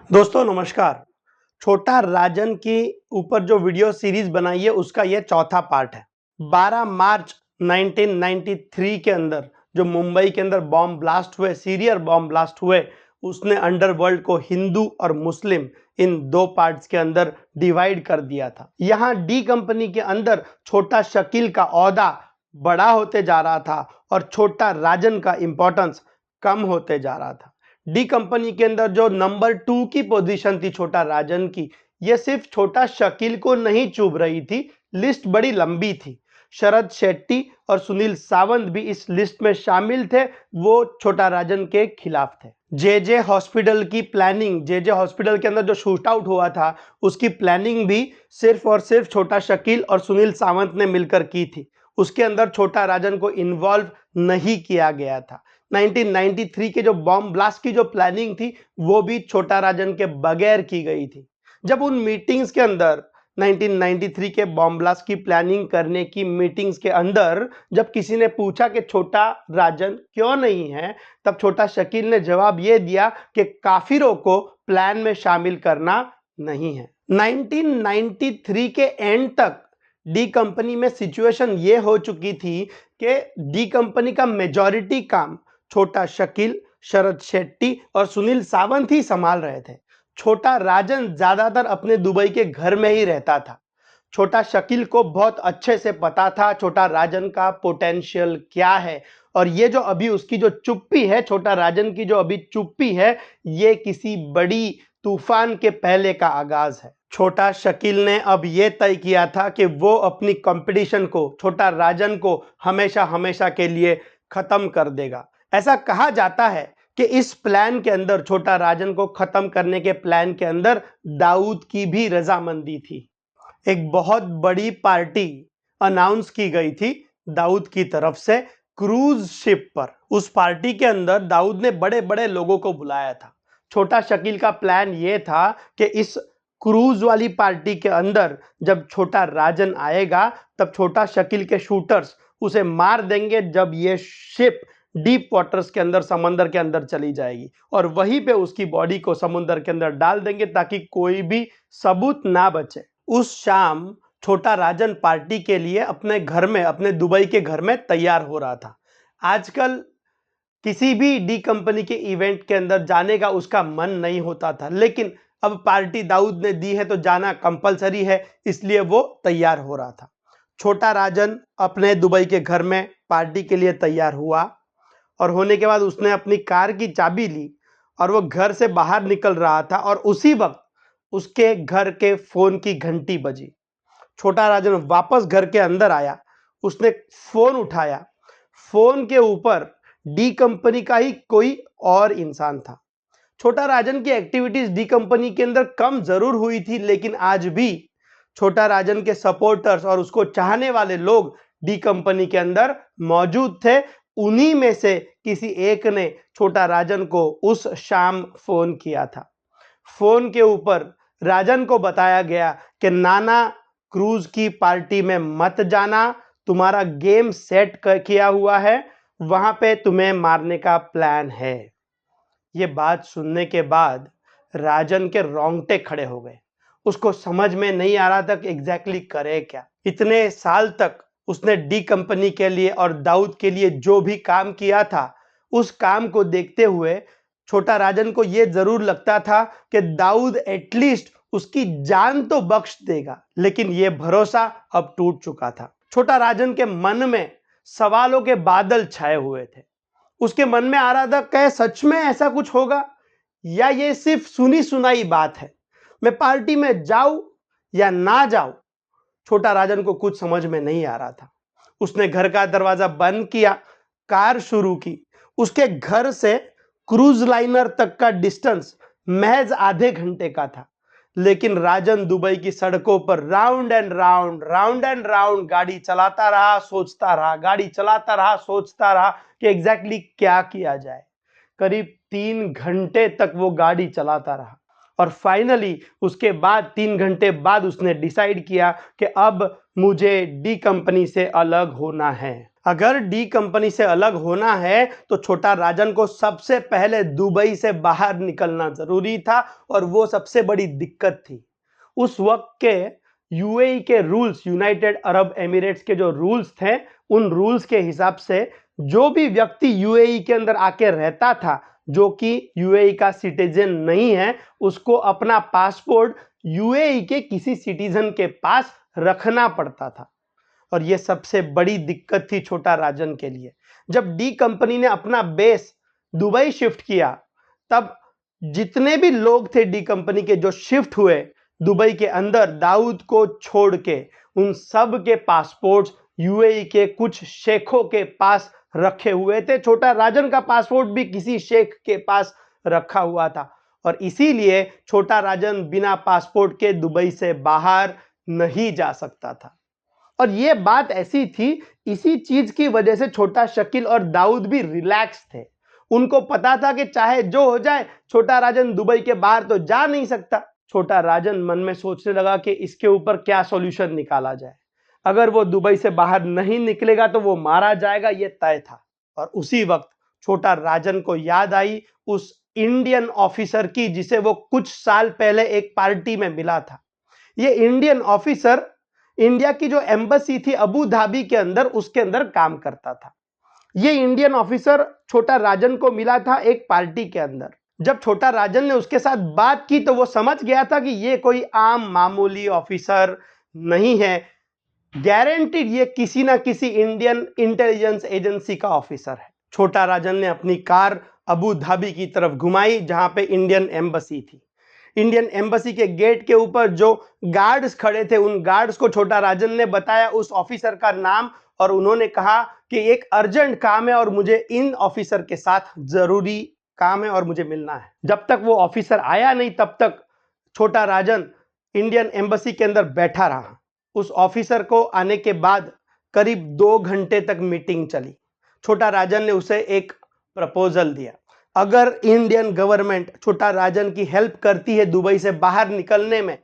दोस्तों नमस्कार। छोटा राजन की ऊपर जो वीडियो सीरीज बनाई है उसका ये चौथा पार्ट है। 12 मार्च 1993 के अंदर जो मुंबई के अंदर बॉम्ब ब्लास्ट हुए, सीरियर बॉम्ब ब्लास्ट हुए, उसने अंडरवर्ल्ड को हिंदू और मुस्लिम इन दो पार्ट्स के अंदर डिवाइड कर दिया था। यहाँ डी कंपनी के अंदर छोटा शकील का ओहदा बड़ा होते जा रहा था और छोटा राजन का इंपॉर्टेंस कम होते जा रहा था। डी कंपनी के अंदर जो नंबर 2 की पोजीशन थी छोटा राजन की, ये सिर्फ छोटा शकील को नहीं चुभ रही थी, लिस्ट बड़ी लंबी थी। शरद शेट्टी और सुनील सावंत भी इस लिस्ट में शामिल थे, वो छोटा राजन के खिलाफ थे। जे हॉस्पिटल की प्लानिंग, जे हॉस्पिटल के अंदर जो शूट आउट हुआ था उसकी प्लानिंग भी सिर्फ और सिर्फ छोटा शकील और सुनील सावंत ने मिलकर की थी। उसके अंदर छोटा राजन को इन्वॉल्व नहीं किया गया था। 1993 के जो बॉम्ब ब्लास्ट की जो प्लानिंग थी वो भी छोटा राजन के बगैर की गई थी। जब उन मीटिंग्स के अंदर 1993 के बॉम्ब ब्लास्ट की प्लानिंग करने की मीटिंग्स के अंदर जब किसी ने पूछा कि छोटा राजन क्यों नहीं है, तब छोटा शकील ने जवाब ये दिया कि काफिरों को प्लान में शामिल करना नहीं है। 1993 के एंड तक डी कंपनी में सिचुएशन ये हो चुकी थी कि डी कंपनी का मेजॉरिटी काम छोटा शकील, शरद शेट्टी और सुनील सावंत ही संभाल रहे थे। छोटा राजन ज्यादातर अपने दुबई के घर में ही रहता था। छोटा शकील को बहुत अच्छे से पता था छोटा राजन का पोटेंशियल क्या है, और ये जो अभी उसकी जो चुप्पी है, छोटा राजन की जो अभी चुप्पी है, ये किसी बड़ी तूफान के पहले का आगाज है। छोटा शकील ने अब ये तय किया था कि वो अपनी कंपटीशन को, छोटा राजन को हमेशा हमेशा के लिए खत्म कर देगा। ऐसा कहा जाता है कि इस प्लान के अंदर, छोटा राजन को खत्म करने के प्लान के अंदर, दाऊद की भी रजामंदी थी। एक बहुत बड़ी पार्टी अनाउंस की गई थी दाऊद की तरफ से क्रूज शिप पर। उस पार्टी के अंदर दाऊद ने बड़े बड़े लोगों को बुलाया था। छोटा शकील का प्लान यह था कि इस क्रूज वाली पार्टी के अंदर जब छोटा राजन आएगा तब छोटा शकील के शूटर्स उसे मार देंगे जब ये शिप डीप वाटर्स के अंदर, समंदर के अंदर चली जाएगी, और वहीं पे उसकी बॉडी को समुद्र के अंदर डाल देंगे ताकि कोई भी सबूत ना बचे। उस शाम छोटा राजन पार्टी के लिए अपने घर में, अपने दुबई के घर में तैयार हो रहा था। आजकल किसी भी डी कंपनी के इवेंट के अंदर जाने का उसका मन नहीं होता था, लेकिन अब पार्टी दाऊद ने दी है तो जाना कंपलसरी है, इसलिए वो तैयार हो रहा था। छोटा राजन अपने दुबई के घर में पार्टी के लिए तैयार हुआ, और होने के बाद उसने अपनी कार की चाबी ली और वो घर से बाहर निकल रहा था, और उसी वक्त उसके घर के फोन की घंटी बजी। छोटा राजन वापस घर के अंदर आया, उसने फोन उठाया। फोन के ऊपर डी कंपनी का ही कोई और इंसान था। छोटा राजन की एक्टिविटीज डी कंपनी के अंदर कम जरूर हुई थी, लेकिन आज भी छोटा राजन के सपोर्टर्स और उसको चाहने वाले लोग डी कंपनी के अंदर मौजूद थे। उन्हीं में से किसी एक ने छोटा राजन को उस शाम फोन किया था। फोन के ऊपर राजन को बताया गया कि नाना क्रूज की पार्टी में मत जाना, तुम्हारा गेम सेट किया हुआ है, वहां पे तुम्हें मारने का प्लान है। ये बात सुनने के बाद राजन के रोंगटे खड़े हो गए। उसको समझ में नहीं आ रहा था कि एग्जैक्टली करे क्या। इतने साल तक उसने डी कंपनी के लिए और दाऊद के लिए जो भी काम किया था, उस काम को देखते हुए छोटा राजन को यह जरूर लगता था कि दाऊद एटलीस्ट उसकी जान तो बख्श देगा, लेकिन यह भरोसा अब टूट चुका था। छोटा राजन के मन में सवालों के बादल छाए हुए थे। उसके मन में आ रहा था कि सच में ऐसा कुछ होगा या ये सिर्फ सुनी सुनाई बात है, मैं पार्टी में जाऊं या ना जाऊं। छोटा राजन को कुछ समझ में नहीं आ रहा था। उसने घर का दरवाजा बंद किया, कार शुरू की। उसके घर से क्रूज लाइनर तक का डिस्टेंस महज आधे घंटे का था, लेकिन राजन दुबई की सड़कों पर राउंड एंड राउंड गाड़ी चलाता रहा, सोचता रहा, गाड़ी चलाता रहा, सोचता रहा कि एग्जैक्टली क्या किया जाए। करीब 3 घंटे तक वो गाड़ी चलाता रहा, और फाइनली उसके बाद 3 घंटे बाद उसने डिसाइड किया कि अब मुझे डी कंपनी से अलग होना है। अगर डी कंपनी से अलग होना है तो छोटा राजन को सबसे पहले दुबई से बाहर निकलना जरूरी था और वो सबसे बड़ी दिक्कत थी। उस वक्त के यूएई के रूल्स, यूनाइटेड अरब एमिरेट्स के जो रूल्स थे, उन रूल्स के हिसाब से जो भी व्यक्ति यूएई के अंदर आके रहता था जो कि यूएई का सिटीजन नहीं है, उसको अपना पासपोर्ट यूएई के किसी सिटीजन के पास रखना पड़ता था। और यह सबसे बड़ी दिक्कत थी छोटा राजन के लिए। जब डी कंपनी ने अपना बेस दुबई शिफ्ट किया, तब जितने भी लोग थे डी कंपनी के जो शिफ्ट हुए दुबई के अंदर दाऊद को छोड़ के, उन सब के पासपोर्ट्स यूएई के कुछ शेखों के पास रखे हुए थे। छोटा राजन का पासपोर्ट भी किसी शेख के पास रखा हुआ था और इसीलिए छोटा राजन बिना पासपोर्ट के दुबई से बाहर नहीं जा सकता था। और ये बात ऐसी थी, इसी चीज की वजह से छोटा शकील और दाऊद भी रिलैक्स थे। उनको पता था कि चाहे जो हो जाए, छोटा राजन दुबई के बाहर तो जा नहीं सकता। छोटा राजन मन में सोचने लगा कि इसके ऊपर क्या सॉल्यूशन निकाला जाए। अगर वो दुबई से बाहर नहीं निकलेगा तो वो मारा जाएगा, ये तय था। और उसी वक्त छोटा राजन को याद आई उस इंडियन ऑफिसर की जिसे वो कुछ साल पहले एक पार्टी में मिला था। ये इंडियन ऑफिसर इंडिया की जो एम्बेसी थी अबू धाबी के अंदर, उसके अंदर काम करता था। ये इंडियन ऑफिसर छोटा राजन को मिला था एक पार्टी के अंदर। जब छोटा राजन ने उसके साथ बात की तो वो समझ गया था कि ये कोई आम मामूली ऑफिसर नहीं है, गारंटीड ये किसी ना किसी इंडियन इंटेलिजेंस एजेंसी का ऑफिसर है। छोटा राजन ने अपनी कार अबू धाबी की तरफ घुमाई जहां पे इंडियन एम्बेसी थी। इंडियन एम्बेसी के गेट के ऊपर जो गार्ड्स खड़े थे, उन गार्ड्स को छोटा राजन ने बताया उस ऑफिसर का नाम और उन्होंने कहा कि एक अर्जेंट काम है और मुझे इन ऑफिसर के साथ जरूरी काम है और मुझे मिलना है। जब तक वो ऑफिसर आया नहीं तब तक छोटा राजन इंडियन एम्बेसी के अंदर बैठा रहा। उस ऑफिसर को आने के बाद करीब 2 घंटे तक मीटिंग चली। छोटा राजन ने उसे एक प्रपोजल दिया, अगर इंडियन गवर्नमेंट छोटा राजन की हेल्प करती है दुबई से बाहर निकलने में,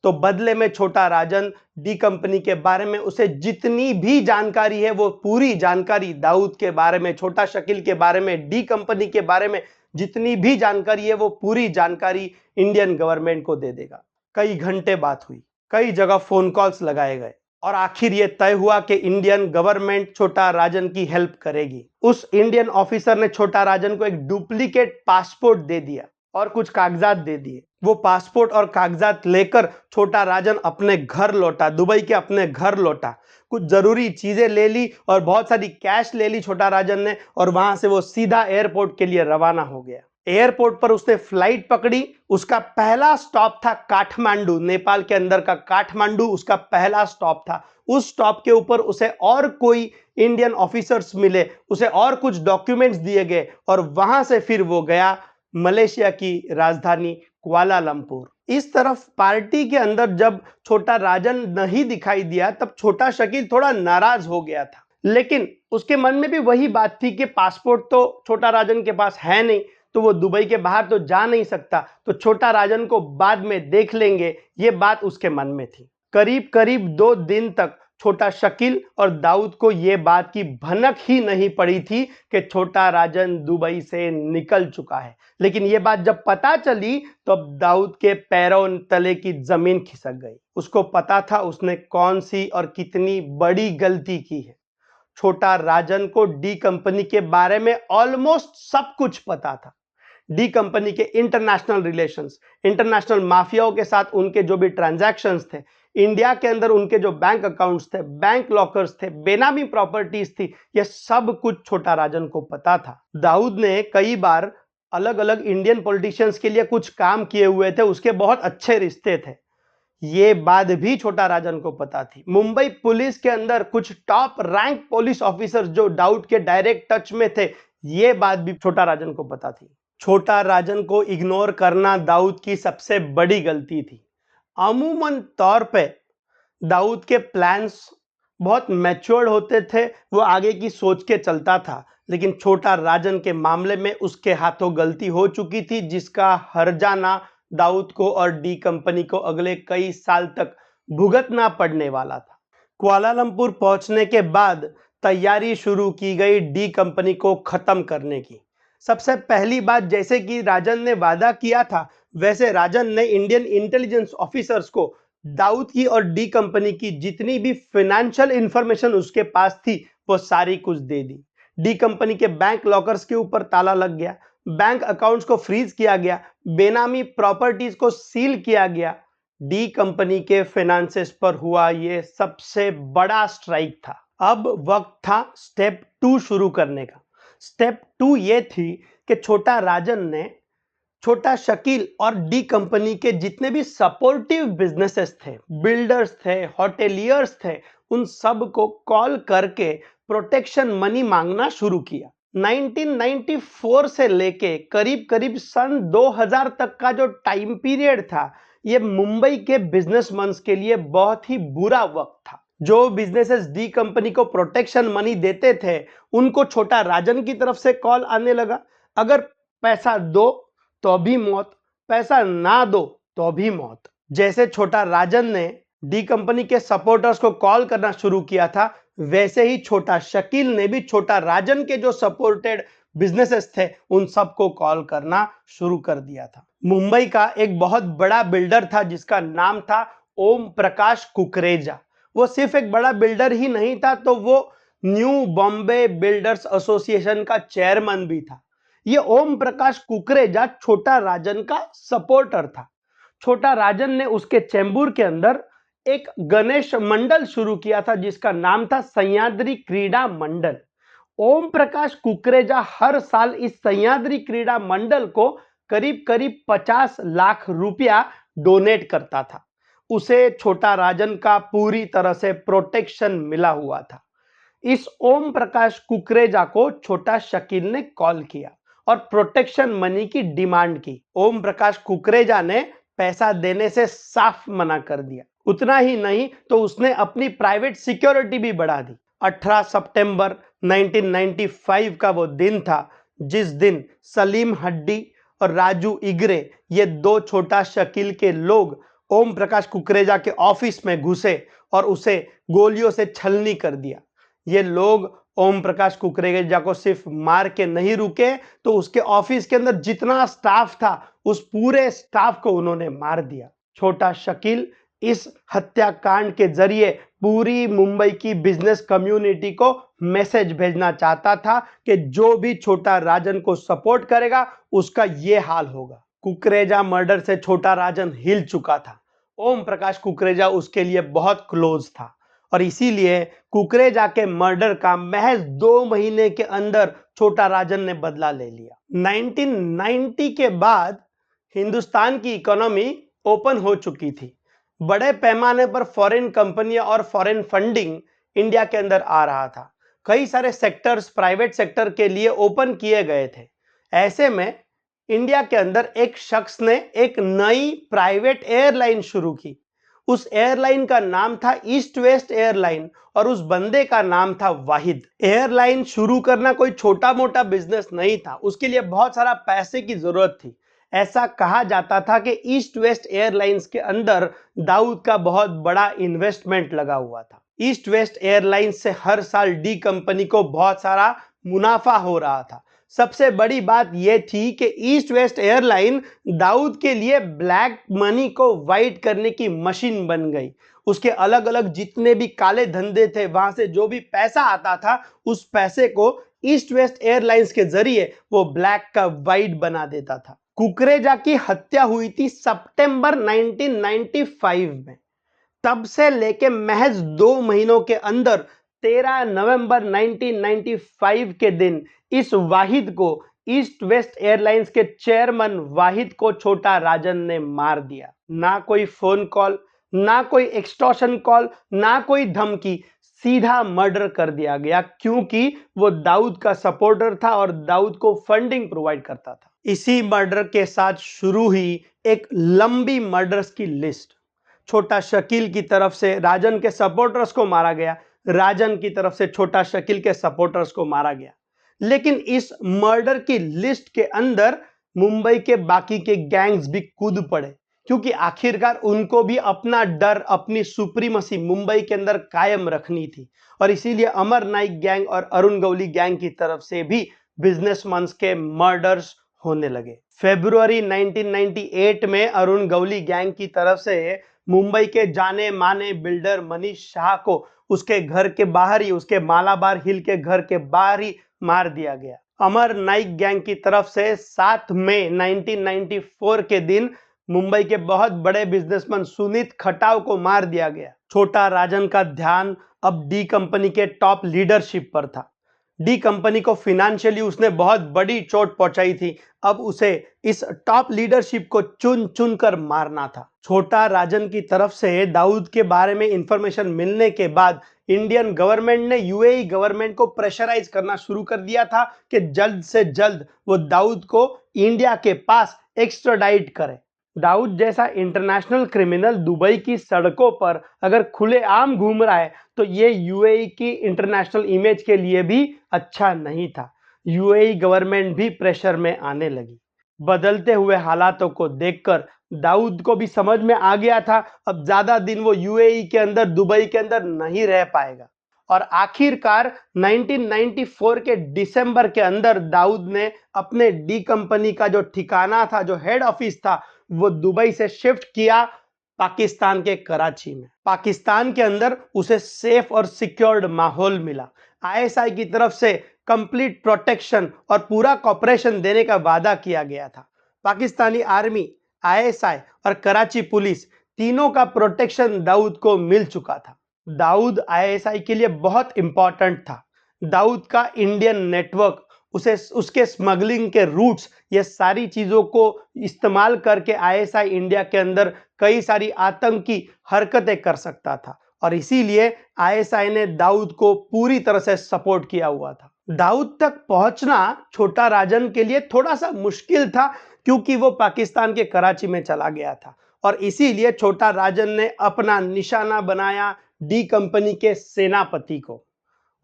तो बदले में छोटा राजन डी कंपनी के बारे में उसे जितनी भी जानकारी है वो पूरी जानकारी, दाऊद के बारे में, छोटा शकील के बारे में, डी कंपनी के बारे में जितनी भी जानकारी है वो पूरी जानकारी इंडियन गवर्नमेंट को दे देगा। कई घंटे बात हुई, कई जगह फोन कॉल्स लगाए गए और आखिर ये तय हुआ कि इंडियन गवर्नमेंट छोटा राजन की हेल्प करेगी। उस इंडियन ऑफिसर ने छोटा राजन को एक डुप्लीकेट पासपोर्ट दे दिया और कुछ कागजात दे दिए। वो पासपोर्ट और कागजात लेकर छोटा राजन अपने घर लौटा, दुबई के अपने घर लौटा। कुछ जरूरी चीजें ले ली और बहुत सारी कैश ले ली छोटा राजन ने और वहां से वो सीधा एयरपोर्ट के लिए रवाना हो गया। एयरपोर्ट पर उसने फ्लाइट पकड़ी। उसका पहला स्टॉप था काठमांडू, नेपाल के अंदर का काठमांडू उसका पहला स्टॉप था। उस स्टॉप के ऊपर उसे और कोई इंडियन ऑफिसर्स मिले, उसे और कुछ डॉक्यूमेंट्स दिए गए और वहां से फिर वो गया मलेशिया की राजधानी कुआलालंपुर। इस तरफ पार्टी के अंदर जब छोटा राजन नहीं दिखाई दिया तब छोटा शकील थोड़ा नाराज हो गया था, लेकिन उसके मन में भी वही बात थी कि पासपोर्ट तो छोटा राजन के पास है नहीं, तो वो दुबई के बाहर तो जा नहीं सकता, तो छोटा राजन को बाद में देख लेंगे, ये बात उसके मन में थी। करीब करीब 2 दिन तक छोटा शकील और दाऊद को ये बात की भनक ही नहीं पड़ी थी कि छोटा राजन दुबई से निकल चुका है। लेकिन ये बात जब पता चली तो अब दाऊद के पैरों तले की जमीन खिसक गई। उसको पता था उसने कौन सी और कितनी बड़ी गलती की है। छोटा राजन को डी कंपनी के बारे में ऑलमोस्ट सब कुछ पता था। डी कंपनी के इंटरनेशनल रिलेशंस, इंटरनेशनल माफियाओं के साथ उनके जो भी ट्रांजैक्शंस थे, इंडिया के अंदर उनके जो बैंक अकाउंट्स थे, बैंक लॉकर्स थे, बेनामी प्रॉपर्टीज थी, यह सब कुछ छोटा राजन को पता था। दाऊद ने कई बार अलग अलग इंडियन पॉलिटिशियंस के लिए कुछ काम किए हुए थे, उसके बहुत अच्छे रिश्ते थे, ये बात भी छोटा राजन को पता थी। मुंबई पुलिस के अंदर कुछ टॉप रैंक पुलिस ऑफिसर्स जो दाऊद के डायरेक्ट टच में थे, ये बात भी छोटा राजन को पता थी। छोटा राजन को इग्नोर करना दाऊद की सबसे बड़ी गलती थी। अमूमन तौर पे दाऊद के प्लान्स बहुत मैच्योर्ड होते थे, वो आगे की सोच के चलता था, लेकिन छोटा राजन के मामले में उसके हाथों गलती हो चुकी थी जिसका हर्जाना दाऊद को और डी कंपनी को अगले कई साल तक भुगतना पड़ने वाला था। कुआलालंपुर पहुंचने के बाद तैयारी शुरू की गई डी कंपनी को खत्म करने की। सबसे पहली बात, जैसे कि राजन ने वादा किया था, वैसे राजन ने इंडियन इंटेलिजेंस ऑफिसर्स को दाऊद की और डी कंपनी की जितनी भी फाइनेंशियल इंफॉर्मेशन उसके पास थी वो सारी कुछ दे दी। डी कंपनी के बैंक लॉकर्स के ऊपर ताला लग गया, बैंक अकाउंट्स को फ्रीज किया गया, बेनामी प्रॉपर्टीज को सील किया गया। डी कंपनी के फाइनेंसेस पर हुआ ये सबसे बड़ा स्ट्राइक था। अब वक्त था स्टेप 2 शुरू करने का। स्टेप 2 ये थी कि छोटा राजन ने छोटा शकील और डी कंपनी के जितने भी सपोर्टिव बिजनेसेस थे, बिल्डर्स थे, होटेलियर्स थे, उन सब को कॉल करके प्रोटेक्शन मनी मांगना शुरू किया। 1994 से लेके करीब करीब सन 2000 तक का जो टाइम पीरियड था, ये मुंबई के बिजनेसमैन के लिए बहुत ही बुरा वक्त था। जो बिजनेसेस डी कंपनी को प्रोटेक्शन मनी देते थे, उनको छोटा राजन की तरफ से कॉल आने लगा, अगर पैसा दो तो भी मौत, पैसा ना दो तो भी मौत। जैसे छोटा राजन ने डी कंपनी के सपोर्टर्स को कॉल करना शुरू किया था, वैसे ही छोटा शकील ने भी छोटा राजन के जो सपोर्टेड बिजनेसेस थे उन सबको कॉल करना शुरू कर दिया था। मुंबई का एक बहुत बड़ा बिल्डर था जिसका नाम था ओम प्रकाश कुकरेजा। वो सिर्फ एक बड़ा बिल्डर ही नहीं था, तो वो न्यू बॉम्बे बिल्डर्स एसोसिएशन का चेयरमैन भी था। ये ओम प्रकाश कुकरेजा छोटा राजन का सपोर्टर था। छोटा राजन ने उसके चेंबूर के अंदर एक गणेश मंडल शुरू किया था जिसका नाम था सह्याद्री क्रीड़ा मंडल। ओम प्रकाश कुकरेजा हर साल इस सह्याद्री क्रीड़ा मंडल को करीब करीब 50 लाख रुपया डोनेट करता था। उसे छोटा राजन का पूरी तरह से प्रोटेक्शन मिला हुआ था। इस ओम प्रकाश कुकरेजा को छोटा शकील ने कॉल किया और प्रोटेक्शन मनी की डिमांड की। ओम प्रकाश कुकरेजा ने पैसा देने से साफ मना कर दिया। उतना ही नहीं तो उसने अपनी प्राइवेट सिक्योरिटी भी बढ़ा दी। 18 सितंबर 1995 का वो दिन था जिस दिन सलीम हड्डी और राजू इगरे, ये दो छोटा शकील के लोग ओम प्रकाश कुकरेजा के ऑफिस में घुसे और उसे गोलियों से छलनी कर दिया। ये लोग ओम प्रकाश कुकरेजा को सिर्फ मार के नहीं रुके, तो उसके ऑफिस के अंदर जितना स्टाफ था उस पूरे स्टाफ को उन्होंने मार दिया। छोटा शकील इस हत्याकांड के जरिए पूरी मुंबई की बिजनेस कम्युनिटी को मैसेज भेजना चाहता था कि जो भी छोटा राजन को सपोर्ट करेगा उसका ये हाल होगा। कुकरेजा मर्डर से छोटा राजन हिल चुका था। ओम प्रकाश कुकरेजा उसके लिए बहुत क्लोज था और इसीलिए कुकरेजा के मर्डर का महज 2 महीने के अंदर छोटा राजन ने बदला ले लिया। 1990 के बाद हिंदुस्तान की इकोनॉमी ओपन हो चुकी थी। बड़े पैमाने पर फॉरेन कंपनियां और फॉरेन फंडिंग इंडिया के अंदर आ रहा था। कई सारे सेक्टर्स प्राइवेट सेक्टर के लिए ओपन किए गए थे। ऐसे में इंडिया के अंदर एक शख्स ने एक नई प्राइवेट एयरलाइन शुरू की। उस एयरलाइन का नाम था ईस्ट वेस्ट एयरलाइन और उस बंदे का नाम था वाहिद। एयरलाइन शुरू करना कोई छोटा मोटा बिजनेस नहीं था, उसके लिए बहुत सारा पैसे की जरूरत थी। ऐसा कहा जाता था कि ईस्ट वेस्ट एयरलाइंस के अंदर दाऊद का बहुत बड़ा इन्वेस्टमेंट लगा हुआ था। ईस्ट वेस्ट एयरलाइंस से हर साल डी कंपनी को बहुत सारा मुनाफा हो रहा था। सबसे बड़ी बात यह थी कि ईस्ट वेस्ट एयरलाइन दाऊद के लिए ब्लैक मनी को वाइट करने की मशीन बन गई। उसके अलग अलग जितने भी काले धंधे थे, वहां से जो भी पैसा आता था उस पैसे को ईस्ट वेस्ट एयरलाइंस के जरिए वो ब्लैक का वाइट बना देता था। कुकरेजा की हत्या हुई थी सितंबर 1995 में। तब से लेके महज 2 महीनों के अंदर 13 नवंबर 1995 के दिन इस वाहिद को, ईस्ट वेस्ट एयरलाइंस के चेयरमैन वाहिद को छोटा राजन ने मार दिया। ना कोई फोन कॉल, ना कोई एक्सटॉर्शन कॉल, ना कोई धमकी, सीधा मर्डर कर दिया गया क्योंकि वो दाऊद का सपोर्टर था और दाऊद को फंडिंग प्रोवाइड करता था। इसी मर्डर के साथ शुरू हुई एक लंबी मर्डर्स की लिस्ट। छोटा शकील की तरफ से राजन के सपोर्टर्स को मारा गया, राजन की तरफ से छोटा शकील के सपोर्टर्स को मारा गया। लेकिन इस मर्डर की लिस्ट के अंदर मुंबई के बाकी के गैंग्स भी कूद पड़े क्योंकि आखिरकार उनको भी अपना डर, अपनी सुप्रीमसी मुंबई के अंदर कायम रखनी थी और इसीलिए अमर नाइक गैंग और अरुण गवली गैंग की तरफ से भी बिजनेसमैन के मर्डर्स होने लगे। फरवरी 1998 में अरुण गवली गैंग की तरफ से मुंबई के जाने माने बिल्डर मनीष शाह को उसके घर के बाहर ही, उसके मालाबार हिल के घर के बाहर ही मार दिया गया। अमर नाइक गैंग की तरफ से 7 मई 1994 के दिन मुंबई के बहुत बड़े बिजनेसमैन सुनीत खटाव को मार दिया गया। छोटा राजन का ध्यान अब डी कंपनी के टॉप लीडरशिप पर था। डी कंपनी को फाइनेंशियली उसने बहुत बड़ी चोट पहुंचाई थी। अब उसे इस टॉप लीडरशिप को चुन चुन कर मारना था। छोटा राजन की तरफ से दाऊद के बारे में इंफॉर्मेशन मिलने के बाद इंडियन गवर्नमेंट ने यूएई गवर्नमेंट को प्रेशराइज करना शुरू कर दिया था कि जल्द से जल्द वो दाऊद को इंडिया के पास एक्स्ट्राडाइट करे। दाऊद जैसा इंटरनेशनल क्रिमिनल दुबई की सड़कों पर अगर खुलेआम घूम रहा है तो ये यूएई की इंटरनेशनल इमेज के लिए भी अच्छा नहीं था। यूएई गवर्नमेंट भी प्रेशर में आने लगी। बदलते हुए हालातों को देखकर दाऊद को भी समझ में आ गया था अब ज्यादा दिन वो यूएई के अंदर, दुबई के अंदर नहीं रह पाएगा और आखिरकार 1994 के दिसंबर के अंदर दाऊद ने अपने डी कंपनी का जो ठिकाना था, जो हेड ऑफिस था, वो दुबई से शिफ्ट किया पाकिस्तान के कराची में। पाकिस्तान के अंदर उसे सेफ और सिक्योर्ड माहौल मिला। आईएसआई की तरफ से कंप्लीट प्रोटेक्शन और पूरा कॉपरेशन देने का वादा किया गया था। पाकिस्तानी आर्मी, आईएसआई और कराची पुलिस तीनों का प्रोटेक्शन दाऊद को मिल चुका था। दाऊद आईएसआई के लिए बहुत इंपॉर्टेंट था। दाऊद का इंडियन नेटवर्क, उसके स्मगलिंग के रूट्स, ये सारी चीजों को इस्तेमाल करके आईएसआई इंडिया के अंदर कई सारी आतंकी हरकतें कर सकता था और इसीलिए आईएसआई ने दाऊद को पूरी तरह से सपोर्ट किया हुआ था। दाऊद तक पहुंचना छोटा राजन के लिए थोड़ा सा मुश्किल था क्योंकि वो पाकिस्तान के कराची में चला गया था और इसीलिए छोटा राजन ने अपना निशाना बनाया डी कंपनी के सेनापति को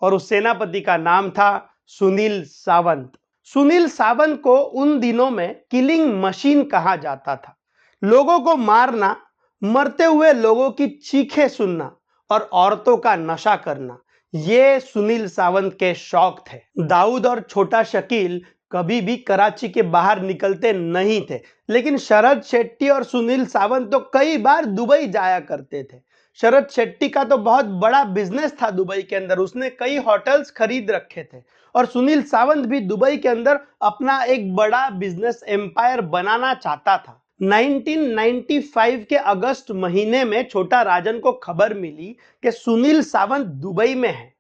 और उस सेनापति का नाम था सुनील सावंत। सुनील सावंत को उन दिनों में किलिंग मशीन कहा जाता था। लोगों को मारना, मरते हुए लोगों की चीखें सुनना और औरतों का नशा करना, ये सुनील सावंत के शौक थे। दाऊद और छोटा शकील कभी भी कराची के बाहर निकलते नहीं थे, लेकिन शरद शेट्टी और सुनील सावंत तो कई बार दुबई जाया करते थे। शरद शेट्टी का तो बहुत बड़ा बिजनेस था दुबई के अंदर, उसने कई होटल्स खरीद रखे थे और सुनील सावंत भी दुबई के अंदर अपना एक बड़ा बिजनेस एम्पायर बनाना चाहता था। 1995 के अगस्त महीने में छोटा राजन को खबर मिली कि सुनील सावंत दुबई में है।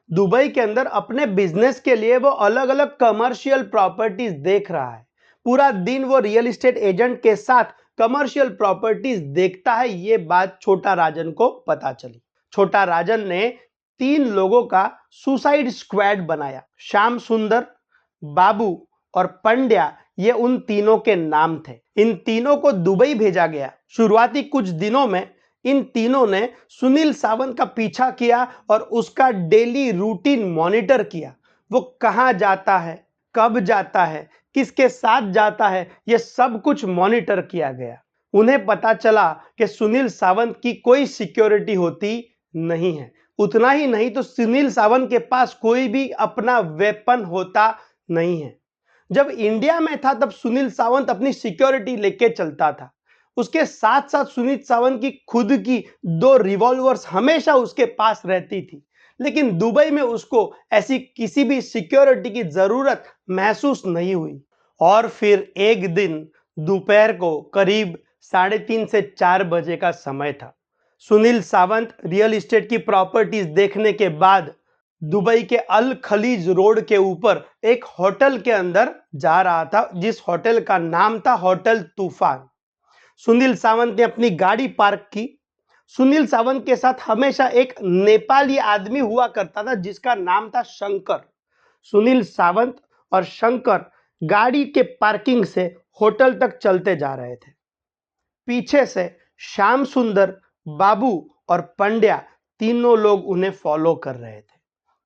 दुबई के अंदर अपने बिजनेस के लिए वो अलग अलग कमर्शियल प्रॉपर्टीज देख रहा है। पूरा दिन वो रियल एस्टेट एजेंट के साथ कमर्शियल प्रॉपर्टीज देखता है। ये बात छोटा राजन को पता चली। छोटा राजन ने 3 लोगों का सुसाइड स्क्वाड बनाया। श्याम सुंदर, बाबू और पंड्या, ये उन तीनों के नाम थे। इन तीनों को दुबई भेजा गया। शुरुआती कुछ दिनों में इन तीनों ने सुनील सावंत का पीछा किया और उसका डेली रूटीन मॉनिटर किया। वो कहां जाता है, कब जाता है, किसके साथ जाता है, यह सब कुछ मॉनिटर किया गया। उन्हें पता चला कि सुनील सावंत की कोई सिक्योरिटी होती नहीं है। उतना ही नहीं तो सुनील सावंत के पास कोई भी अपना वेपन होता नहीं है। जब इंडिया में था तब सुनील सावंत अपनी सिक्योरिटी लेके चलता था। उसके साथ साथ सुनील सावंत की खुद की 2 रिवॉल्वर्स हमेशा उसके पास रहती थी, लेकिन दुबई में उसको ऐसी किसी भी सिक्योरिटी की जरूरत महसूस नहीं हुई। और फिर एक दिन दोपहर को करीब 3:30 से 4 बजे का समय था। सुनील सावंत रियल एस्टेट की प्रॉपर्टीज देखने के बाद दुबई के अल खलीज रोड के ऊपर एक होटल के अंदर जा रहा था, जिस होटल का नाम था होटल तूफान। सुनील सावंत ने अपनी गाड़ी पार्क की। सुनील सावंत के साथ हमेशा एक नेपाली आदमी हुआ करता था जिसका नाम था शंकर। सुनील सावंत और शंकर गाड़ी के पार्किंग से होटल तक चलते जा रहे थे। पीछे से श्याम सुंदर, बाबू और पंड्या तीनों लोग उन्हें फॉलो कर रहे थे।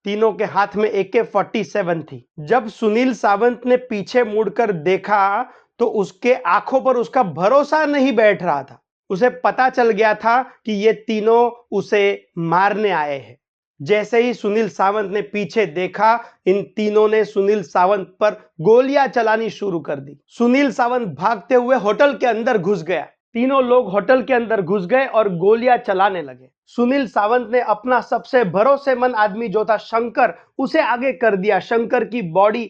तीनों के हाथ में AK-47 थी। जब सुनील सावंत ने पीछे मुड़कर देखा तो उसके आंखों पर उसका भरोसा नहीं बैठ रहा था। उसे पता चल गया था कि ये तीनों उसे मारने आए हैं। जैसे ही सुनील सावंत ने पीछे देखा, इन तीनों ने सुनील सावंत पर गोलियां चलानी शुरू कर दी। सुनील सावंत भागते हुए होटल के अंदर घुस गया। तीनों लोग होटल के अंदर घुस गए और गोलियां चलाने लगे। सुनील सावंत ने अपना सबसे भरोसेमंद आदमी जो था शंकर, उसे आगे कर दिया। शंकर की बॉडी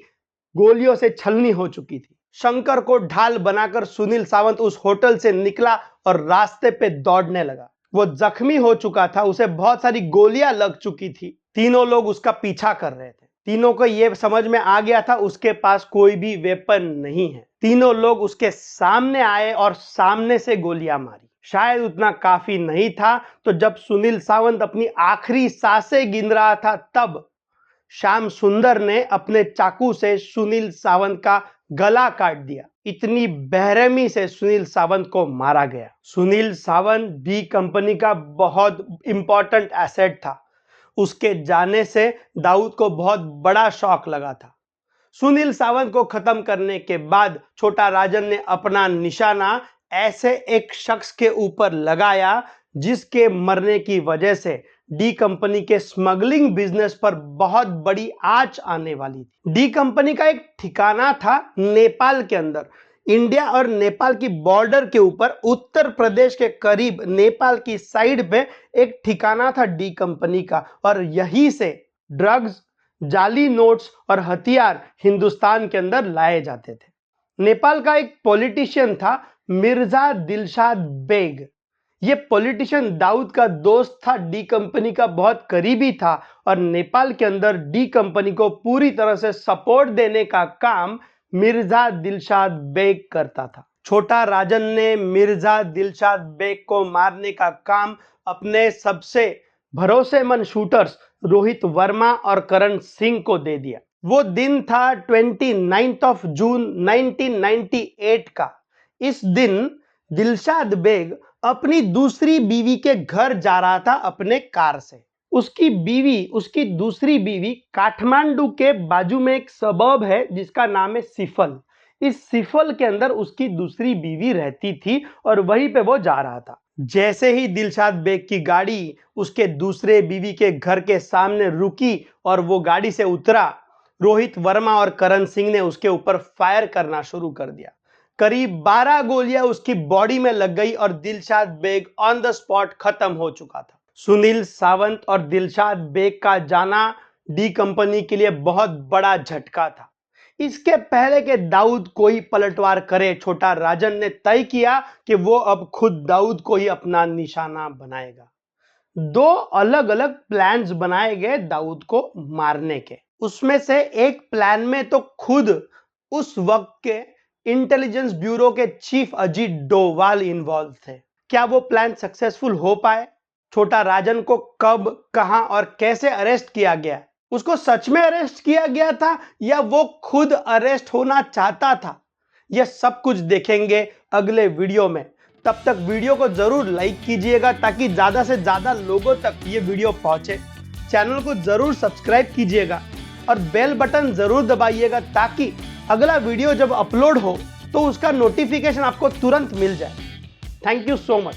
गोलियों से छलनी हो चुकी थी। शंकर को ढाल बनाकर सुनील सावंत उस होटल से निकला और रास्ते पे दौड़ने लगा। वो जख्मी हो चुका था, उसे बहुत सारी गोलियां लग चुकी थी। तीनों लोग उसका पीछा कर रहे थे। तीनों को यह समझ में आ गया था उसके पास कोई भी वेपन नहीं है। तीनों लोग उसके सामने आए और सामने से गोलियां मारी। शायद उतना काफी नहीं था, तो जब सुनील सावंत अपनी आखिरी सांसें गिन रहा था, तब श्याम सुंदर ने अपने चाकू से सुनील सावंत का गला काट दिया। इतनी बेरहमी से सुनील सावंत को मारा गया। सुनील सावंत डी कंपनी का बहुत इंपॉर्टेंट एसेट था। उसके जाने से दाऊद को बहुत बड़ा शॉक लगा था। सुनील सावंत को खत्म करने के बाद छोटा राजन ने अपना निशाना ऐसे एक शख्स के ऊपर लगाया जिसके मरने की वजह से डी कंपनी के स्मगलिंग बिजनेस पर बहुत बड़ी आंच आने वाली थी। डी कंपनी का एक ठिकाना था नेपाल के अंदर। इंडिया और नेपाल की बॉर्डर के ऊपर उत्तर प्रदेश के करीब नेपाल की साइड पे एक ठिकाना था डी कंपनी का, और यहीं से ड्रग्स, जाली नोट्स और हथियार हिंदुस्तान के अंदर लाए जाते थे। नेपाल का एक पॉलिटिशियन था मिर्जा दिलशाद बेग। ये पॉलिटिशियन दाऊद का दोस्त था, डी कंपनी का बहुत करीबी था, और नेपाल के अंदर डी कंपनी को पूरी तरह से सपोर्ट देने का काम मिर्जा दिलशाद बेग करता था। छोटा राजन ने मिर्जा दिलशाद बेग को मारने का काम अपने सबसे भरोसेमंद शूटर्स रोहित वर्मा और करण सिंह को दे दिया। वो दिन था 29 जून 1998 का। इस दिन दिलशाद बेग अपनी दूसरी बीवी के घर जा रहा था अपने कार से। उसकी दूसरी बीवी काठमांडू के बाजू में एक सबर्ब है जिसका नाम है सिफल। इस सिफल के अंदर उसकी दूसरी बीवी रहती थी और वहीं पे वो जा रहा था। जैसे ही दिलशाद बेग की गाड़ी उसके दूसरे बीवी के घर के सामने रुकी और वो गाड़ी से उतरा, रोहित वर्मा और करण सिंह ने उसके ऊपर फायर करना शुरू कर दिया। करीब 12 गोलियां उसकी बॉडी में लग गई और Dilshad Beg on the spot खत्म हो चुका था। सुनील सावंत और दिलशाद बेग का जाना डी कंपनी के लिए बहुत बड़ा झटका था। इसके पहले कि दाऊद कोई पलटवार करे, छोटा राजन ने तय किया कि वो अब खुद दाऊद को ही अपना निशाना बनाएगा। 2 अलग अलग प्लान्स बनाए गए दाऊद को मारने के। उसमें से एक प्लान में तो खुद उस वक्त के इंटेलिजेंस ब्यूरो के चीफ अजीत डोवाल इन्वॉल्व थे। क्या वो प्लान सक्सेसफुल हो पाए? छोटा राजन को कब, कहां और कैसे अरेस्ट किया गया? उसको सच में अरेस्ट किया गया था या वो खुद अरेस्ट होना चाहता था? यह सब कुछ देखेंगे अगले वीडियो में। तब तक वीडियो को जरूर लाइक कीजिएगा ताकि ज्यादा से ज्यादा लोगों तक ये वीडियो पहुंचे। चैनल को जरूर सब्सक्राइब कीजिएगा और बेल बटन जरूर दबाइएगा ताकि अगला वीडियो जब अपलोड हो तो उसका नोटिफिकेशन आपको तुरंत मिल जाए। Thank you so much.